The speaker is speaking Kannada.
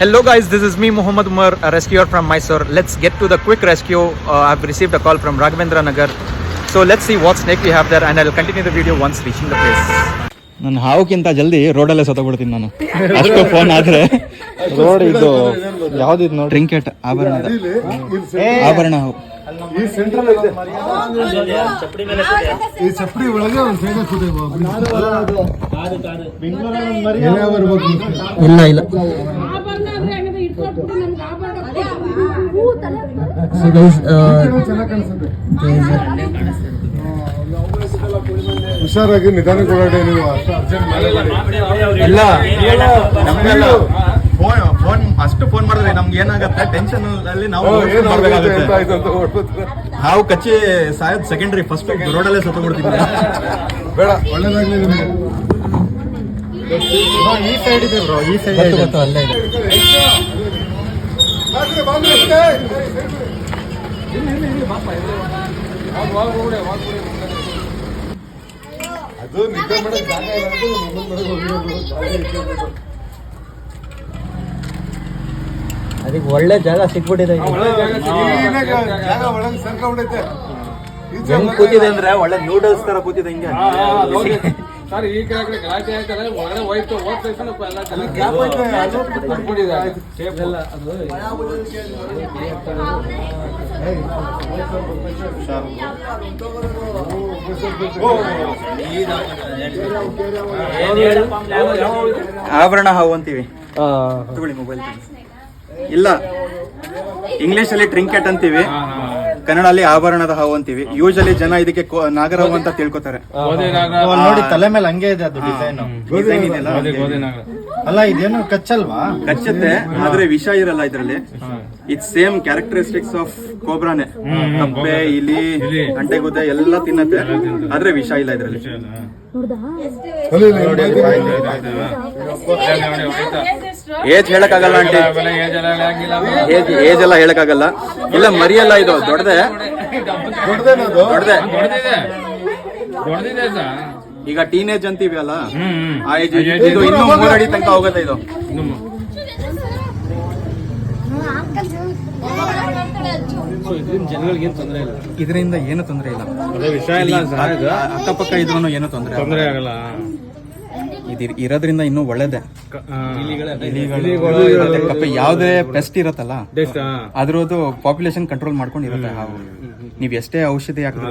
Hello guys, this is me Muhammad Umar, a rescuer from Mysore. Let's get to the quick rescue. I've received a call from Raghavendra Nagar. So let's see what snake we have there and I'll continue the video once reaching the place. ನಾನು ಹಾವುಕ್ಕಿಂತ ಜಲ್ದಿ ರೋಡಲ್ಲೇ ಸತ್ತೋಗ್ಬಿಡ್ತೀನಿ ನಾನು. ಅಷ್ಟು ಫೋನ್ ಆದ್ರೆ ರೋಡ್ ಇದು ಯಾವ್ದಿದ್ ನೋಡಿ, ಟ್ರಿಂಕೆಟ್ ಆಭರಣ ಹಾವು. ಈ ಸೆಂಟ್ರಲ್ ಇದೆ, ಈ ಚಪ್ಪಡಿ ಒಳಗೆ ಒಂದು ಸೈಡ್ ಇಲ್ಲ ಇಲ್ಲ ಹುಷಾರಾಗಿ ನಿಧಾನ ಕೊಡೋಣ ನೀವು. ಇಲ್ಲ ನಮ್ಗೆಲ್ಲ ಫೋನ್ ಅಷ್ಟು ಫೋನ್ ಮಾಡಿದ್ರೆ ನಮ್ಗೆ ಏನಾಗತ್ತೆ, ಟೆನ್ಷನ್ ಅಲ್ಲಿ ನಾವು ಹಾವು ಕಚ್ಚಿ ಸಾಯೋದ್ ಸೆಕೆಂಡ್ರಿ, ಫಸ್ಟ್ ರೋಡಲ್ಲೇ ಸತ್ತೋಗ್ಬಿಡ್ತೀವಿ. ಬೇಡ, ಒಳ್ಳೇದಾಗ್ಲಿ ನಿಮ್ಗೆ. ಈ ಸೈಡ್ ಇದೆ ಬ್ರೋ, ಈ ಸೈಡ್ ಅಲ್ಲೇ ಇದೆ. ಅದು ನಿದ್ದೆ ಮಾಡಕ್ ಜಾಗ ಇಲ್ಲ, ಅದಕ್ಕೆ ಒಳ್ಳೆ ಜಾಗ ಸಿಕ್ಬಿಟ್ಟಿದೆ. ಜಾಗ ಒಳಗೆ ಸರ್ಕೊಂಡ್ಬಿಟ್ಟೈತೆ. ಹೆಂಗ್ ಕೂತಿದೆ ಅಂದ್ರೆ ಒಳ್ಳೆ ನೂಡಲ್ಸ್ ತರ ಕೂತಿದೆ ಹಿಂಗೆ. ಸರ್ ಈ ಕಡೆ ಗಲಾಟೆ ಆಯ್ತಲ್ಲ, ಒಳಗಡೆ ಹೋಯ್ತು ಆಭರಣ ಹಾವು ಅಂತೀವಿ. ತಗೊಳ್ಳಿ ಮೊಬೈಲ್. ಇಲ್ಲ, ಇಂಗ್ಲಿಷ್ ಅಲ್ಲಿ ಟ್ರಿಂಕೆಟ್ ಅಂತೀವಿ, ಕನ್ನಡಲ್ಲಿ ಆಭರಣದ ಹಾವು ಅಂತೀವಿ. ಯೂಶಲಿ ಜನ ಇದಕ್ಕೆ ನಾಗರಹಾವು ಅಂತ ತಿಳ್ಕೊತಾರೆ. ನೋಡಿ ತಲೆ ಮೇಲೆ ಹಂಗೆ ಇದೆ ಅದು ಡಿಸೈನ್ ಇದೆಯಲ್ಲ. ಅಲ್ಲ ಇದೇನು ಕಚ್ಚಲ್ವಾ? ಕಚ್ಚುತ್ತೆ, ಆದ್ರೆ ವಿಷ ಇರಲ್ಲ ಇದ್ರಲ್ಲಿ. ಇಟ್ಸ್ ಸೇಮ್ ಕ್ಯಾರೆಕ್ಟರಿಸ್ಟಿಕ್ಸ್ ಆಫ್ ಕೋಬ್ರಾನೆ. ಕಪ್ಪೆ, ಇಲಿ, ಅಂಟೆಗುದ್ದೆ ಎಲ್ಲ ತಿನ್ನತ್ತೆ, ಆದ್ರೆ ವಿಷ ಇಲ್ಲ ಇದ್ರಲ್ಲಿ. ಏಜ್ ಹೇಳಕ್ಕಾಗಲ್ಲ ಆಂಟಿ, ಏಜ್ ಎಲ್ಲ ಹೇಳಕ್ಕಾಗಲ್ಲ. ಇಲ್ಲ ಮರಿಯಲ್ಲ, ಇದು ದೊಡ್ಡದೆ. ಈಗ ಟೀನೇಜ್ ಅಂತೀವಿ ಅಲ್ಲ, ಆ ಏಜ್. ಇದು ಇನ್ನೂ 3 ಅಡಿ ತನಕ ಹೋಗುತ್ತೆ ಇದು. ಇದರಿಂದ ಏನು ತೊಂದರೆ ಇಲ್ಲ, ಅಕ್ಕಪಕ್ಕ ಇದ್ರೂ ಏನು ತೊಂದರೆ ಆಗಲ್ಲ. ಇರೋದ್ರಿಂದ ಇನ್ನೂ ಒಳ್ಳೇದೆ. ಕಪ್ಪೆ ಯಾವ್ದೇ ಪೆಸ್ಟ್ ಇರತ್ತಲ್ಲ, ಅದ್ರದ್ದು ಪಾಪ್ಯುಲೇಷನ್ ಕಂಟ್ರೋಲ್ ಮಾಡ್ಕೊಂಡು ಇರುತ್ತೆ ಹಾವು. ನೀವ್ ಎಷ್ಟೇ ಔಷಧಿ ಹಾಕಿದ್ರೆ